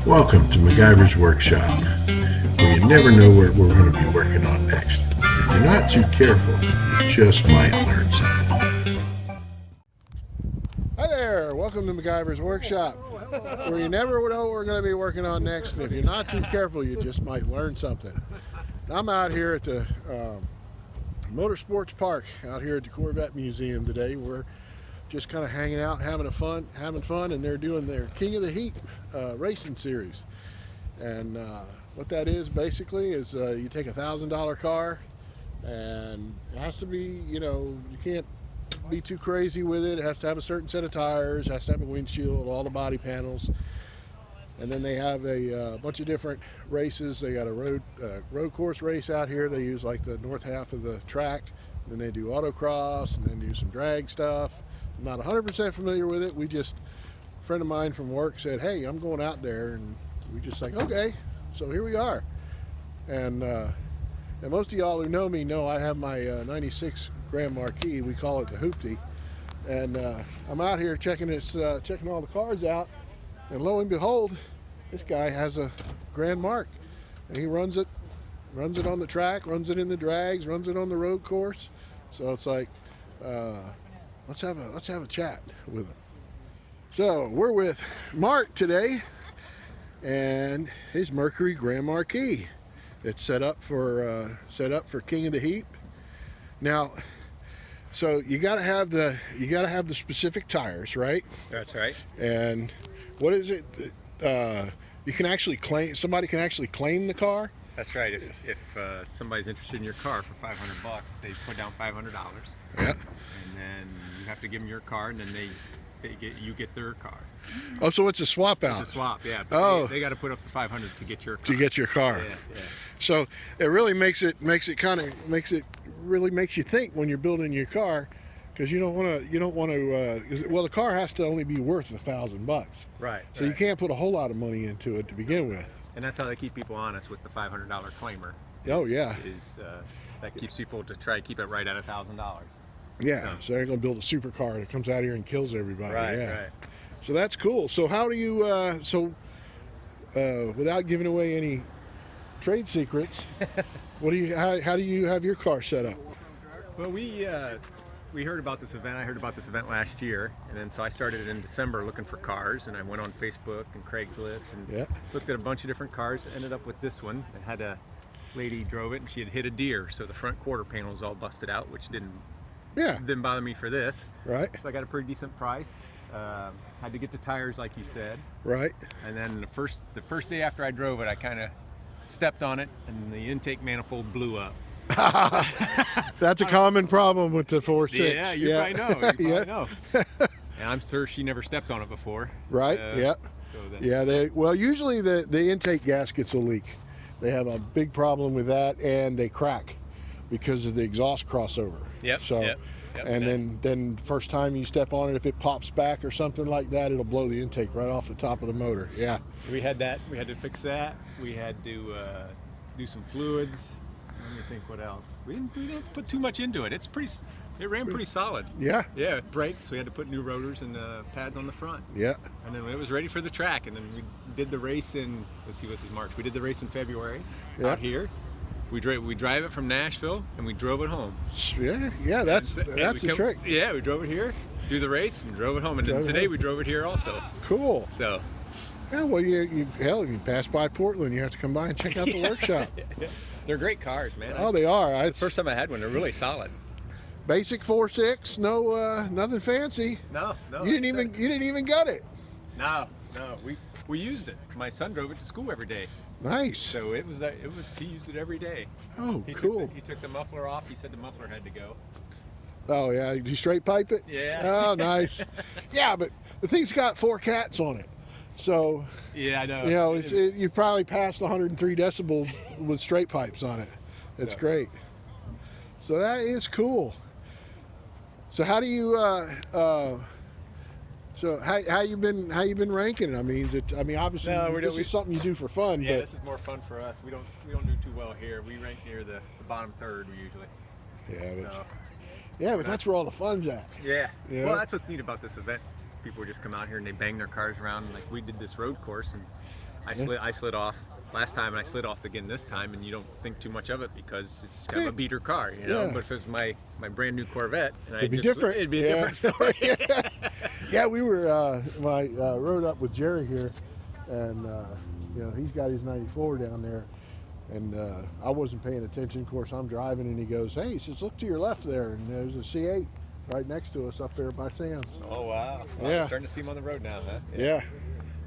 Welcome to MacGyver's Workshop, where you never know what we're going to be working on next. If you're not too careful, you just might learn something. Hi there, welcome to MacGyver's Workshop, where you never know what we're going to be working on next, and if you're not too careful, you just might learn something. I'm out here at the Motorsports Park, out here at the Corvette Museum today. We're just kind of hanging out, having fun, and they're doing their King of the Heap racing series. And what that is basically is you take a $1,000 car, and it has to be, you can't be too crazy with it. It has to have a certain set of tires, has to have a windshield, all the body panels. And then they have a bunch of different races. They got a road course race out here. They use like the north half of the track. Then they do autocross, and then do some drag stuff. I'm not 100% familiar with it. A friend of mine from work said, hey, I'm going out there, and we just like, okay, so here we are. And most of y'all who know me know I have my 96 Grand Marquis. We call it the Hoopty. And I'm out here checking all the cars out, and lo and behold, this guy has a Grand Mark, and he runs it on the track, runs it in the drags, runs it on the road course. So it's like, let's have a chat with him. So we're with Mark today, and his Mercury Grand Marquis. It's set up for King of the Heap. Now, so you gotta have the specific tires, right? That's right. And what is it? You can actually claim. Somebody can actually claim the car. That's right. If somebody's interested in your car for $500, they put down $500. Yeah. And then you have to give them your car, and then you get their car. Oh, so it's a swap out. It's a swap, yeah. But Oh. they got to put up the $500 to get your car. To get your car. Yeah, yeah. So it really makes you think when you're building your car, because you don't want to. Well, the car has to only be worth $1,000. Right. So you can't put a whole lot of money into it to begin with. And that's how they keep people honest with the $500 claimer. Oh yeah. That keeps people to try to keep it right at $1,000. Yeah. So they're going to build a supercar that comes out here and kills everybody. Right. Yeah. Right. So that's cool. So how do you? Without giving away any trade secrets, how do you have your car set up? Well, we heard about this event. I heard about this event last year, and then so I started in December looking for cars, and I went on Facebook and Craigslist and looked at a bunch of different cars. Ended up with this one. It had a lady drove it, and she had hit a deer, so the front quarter panel was all busted out, which didn't bother me for this. Right. So I got a pretty decent price. Had to get the tires, like you said. Right. And then the first day after I drove it, I kind of stepped on it, and the intake manifold blew up. That's a common problem with the 4.6. Yeah, you probably know. You probably know. And I'm sure she never stepped on it before. Right. Usually the intake gaskets will leak. They have a big problem with that, and they crack because of the exhaust crossover. Yep. So. Yep. And then first time you step on it, if it pops back or something like that, it'll blow the intake right off the top of the motor. Yeah. So we had that. We had to fix that. We had to do some fluids. Let me think what else. We didn't put too much into it. It ran pretty solid. Yeah. Yeah. It brakes. We had to put new rotors and pads on the front. Yeah. And then it was ready for the track. And then we did the race in. Let's see, what's this, March? We did the race in February out here. We drive it from Nashville, and we drove it home. Yeah, that's the trick. Yeah, we drove it here, do the race, and drove it home. And then today we drove it here also. Cool. So. Yeah, well, if you pass by Portland, you have to come by and check out the workshop. They're great cars, man. Oh, they are. The first time I had one, they're really solid. Basic 4.6, no, nothing fancy. No. You didn't even gut it. No. We used it. My son drove it to school every day. Nice. So he used it every day. Oh, cool. He took the muffler off. He said the muffler had to go. Oh yeah, you straight pipe it? Yeah. Oh, nice. Yeah, but the thing's got 4 cats on it, so yeah, I know. You probably passed 103 decibels with straight pipes on it. It's great. So that is cool. So how do you? So how you been ranking? I mean, obviously this is something you do for fun. Yeah, but this is more fun for us. We don't do too well here. We rank near the bottom third usually. Yeah, but that's where all the fun's at. Yeah. Well, that's what's neat about this event. People just come out here and they bang their cars around. Like we did this road course, and I slid off last time, and I slid off again this time, and you don't think too much of it because it's kind of a beater car, you know. Yeah. But if it was my brand new Corvette, and It'd be different. It'd be a different story. Yeah, we were when I rode up with Jerry here, and you know, he's got his 94 down there, and I wasn't paying attention. Of course, I'm driving, and he goes, "Hey," he says, "look to your left there," and there's a C8 right next to us up there by Sam's. Oh wow! Well, Yeah. I'm starting to see him on the road now, huh? Yeah.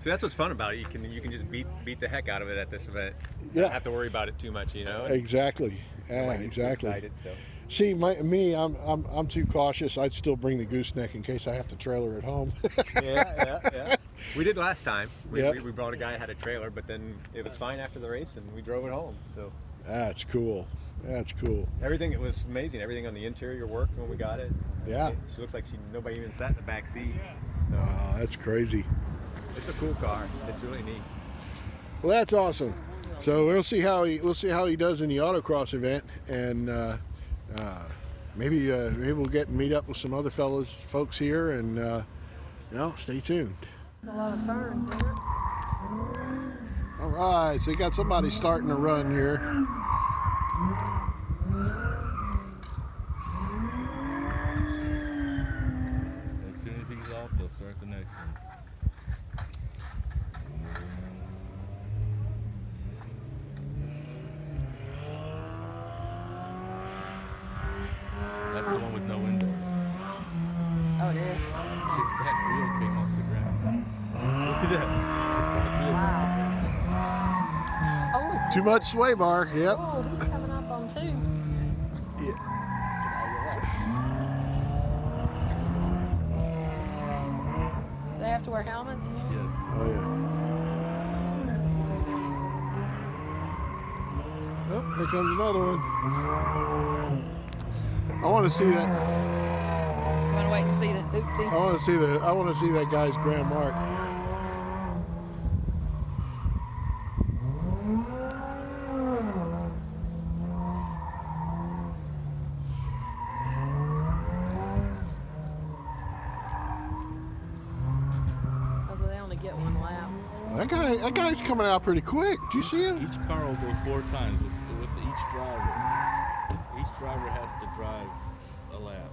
So that's what's fun about it. You can just beat the heck out of it at this event. Yeah. Not have to worry about it too much, you know. Exactly. Nobody gets too Exactly. excited, so. See, I'm too cautious. I'd still bring the gooseneck in case I have to trailer at home. Yeah. We did last time. Yeah. We brought a guy that had a trailer, but then it was fine after the race, and we drove it home. So That's cool. That's cool. everything, it was amazing. Everything on the interior worked when we got it. Yeah. She looks like nobody even sat in the back seat. So Wow, that's crazy. it's a cool car. It's really neat. Well, that's awesome. So we'll see how he does in the autocross event, and maybe we'll get and meet up with some other folks here, and you know, stay tuned. A lot of turns there. All right, so you got somebody starting to run here. As soon as he's off, they'll start the next one. That's the one with no windows. Oh, it is. His back wheel came off the ground. Look at that. Oh, Too much sway bar. Yep. oh, he's coming up on 2. Yeah. They have to wear helmets? Yes. Oh yeah. Oh, here comes another one. I want to see that. You want to wait and see the hoopty? I want to see that guy's grand mark. Oh, so they only get 1 lap. That guy's coming out pretty quick. Do you see him? Each car will go 4 times with each driver. Each driver has to drive a lap.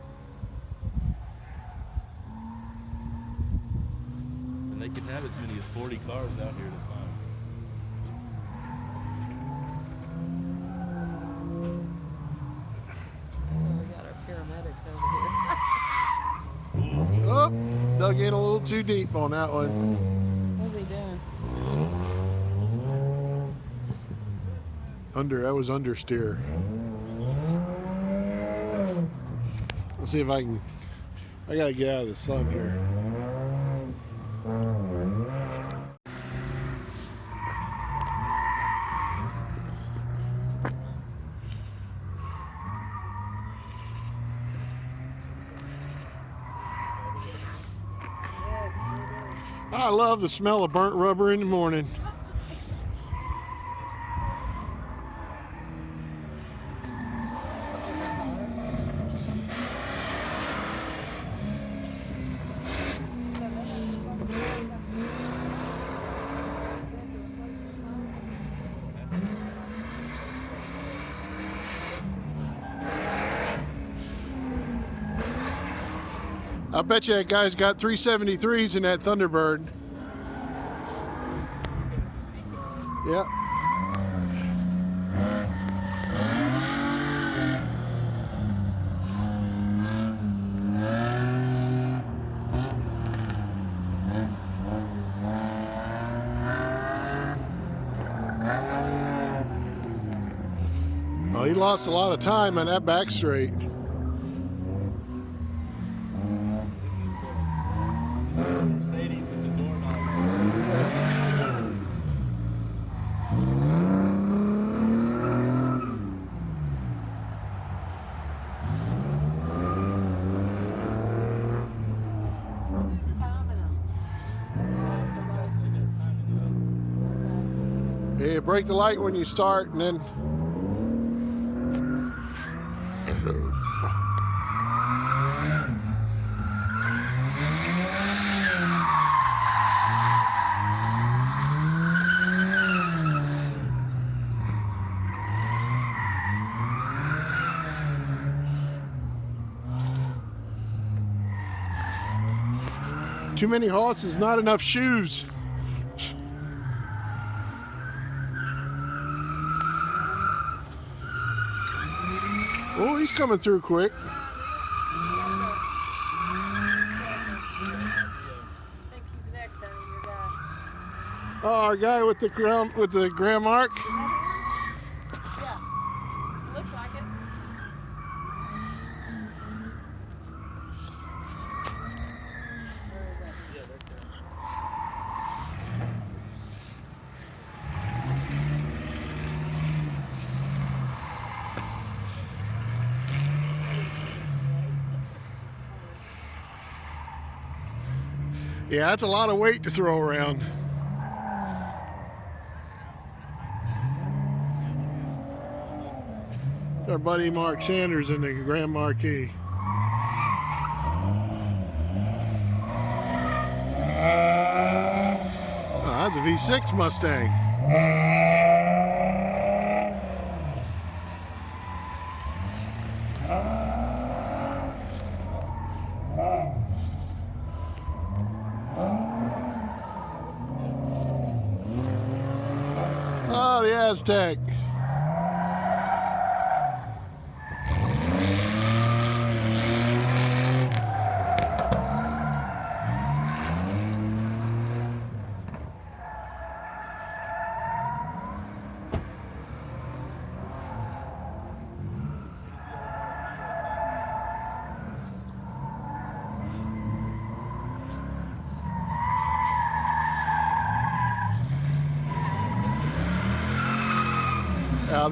And they can have as many as 40 cars out here at a time. So we got our paramedics over here. Oh, dug in a little too deep on that one. What's he doing? That was understeer. Let's see if I gotta get out of the sun here. I love the smell of burnt rubber in the morning. I bet you that guy's got 373s in that Thunderbird. Yep. Oh, he lost a lot of time on that back straight. Mercedes with the doorknob. Who's timing them? Okay. Yeah, break the light when you start, and then. Too many horses, not enough shoes. Oh, he's coming through quick. I think he's next, honey, your guy. Oh, our guy with the gram mark. Yeah. Looks like it. Where is that? Yeah, right there. Yeah, that's a lot of weight to throw around. Our buddy Mark Sanders in the Grand Marquis. Oh, that's a V6 Mustang. Oh, the Aztec. Now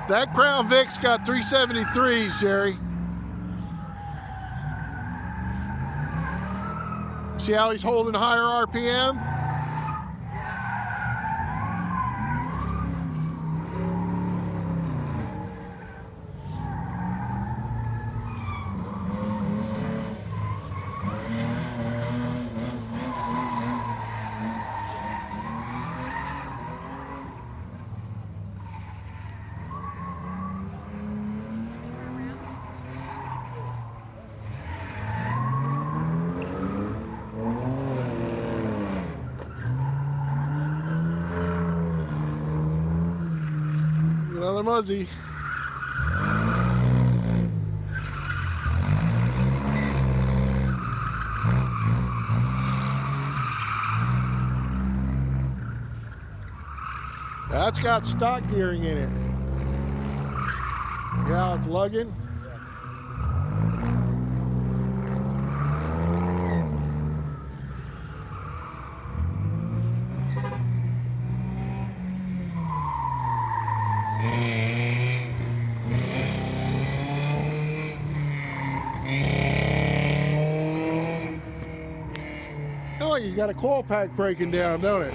that Crown Vic's got 373s, Jerry. See how he's holding higher RPM? Another muzzy. That's got stock gearing in it. Yeah, it's lugging. Feel like he's got a coil pack breaking down, don't it?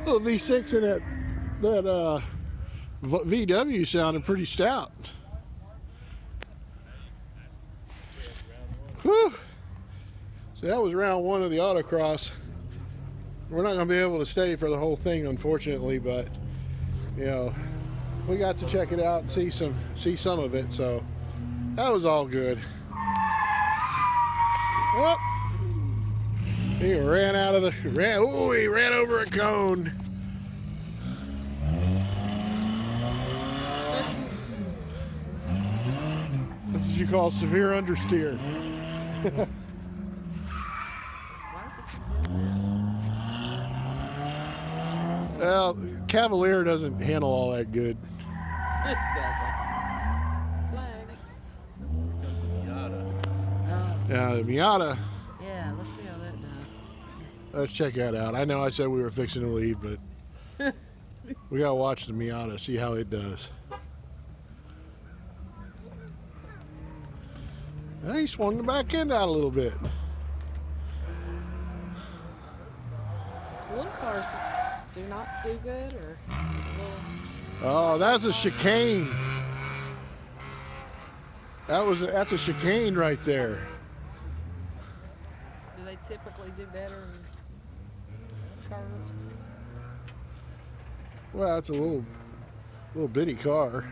Little V6 in that VW sounded pretty stout. Whew. So that was round one of the autocross. We're not going to be able to stay for the whole thing, unfortunately, but you know, we got to check it out and see some of it. So that was all good. Oh. He ran out of the, he ran over a cone. That's what you call severe understeer. Well, Cavalier doesn't handle all that good. This doesn't. Flag. Comes the Miata. Oh, Now, the Miata, yeah, let's see how that does. let's check that out. I know I said we were fixing to leave, but we got to watch the Miata, see how it does. He swung the back end out a little bit. Little cars do not do good, or a little. Oh, that's a chicane. That's a chicane right there. Do they typically do better in cars? Well, it's a little bitty car.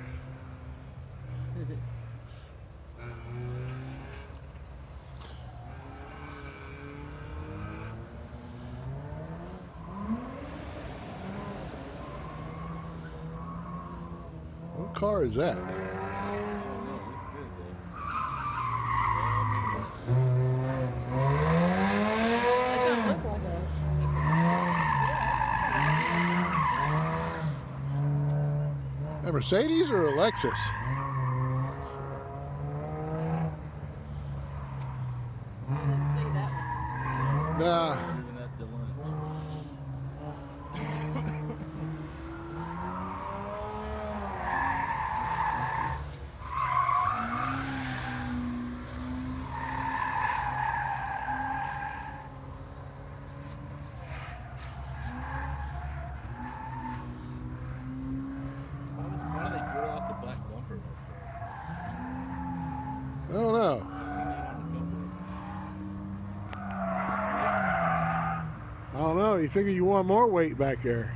What car is that? I don't know. It's good though. It don't look like A Mercedes or a Lexus? I didn't see that one. Nah. Driven that to lunch. Why do they drill out the black bumper like that? I don't know. I've seen that on a couple. I don't know. You figure you want more weight back there.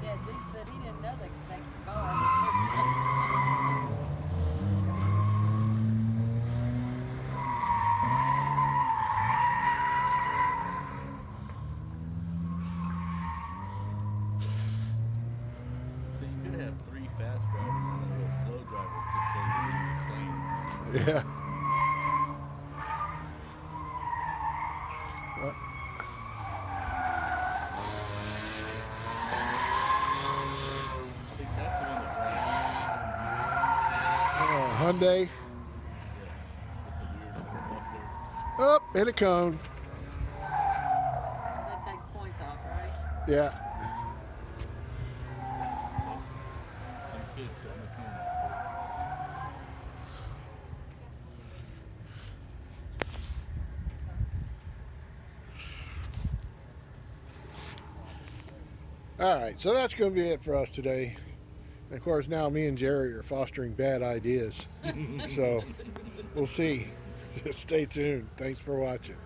Yeah, dude said he didn't know they could take your car the first time. So you could have 3 fast drivers and a real slow driver just so you can be playing. Yeah. I think that's the one that runs. Hyundai. Yeah. With the weird muffler. Up, hit a cone. That takes points off, right? Yeah. Some kids on the corner. All right, so that's going to be it for us today. And of course, now me and Jerry are fostering bad ideas. So we'll see. Stay tuned. Thanks for watching.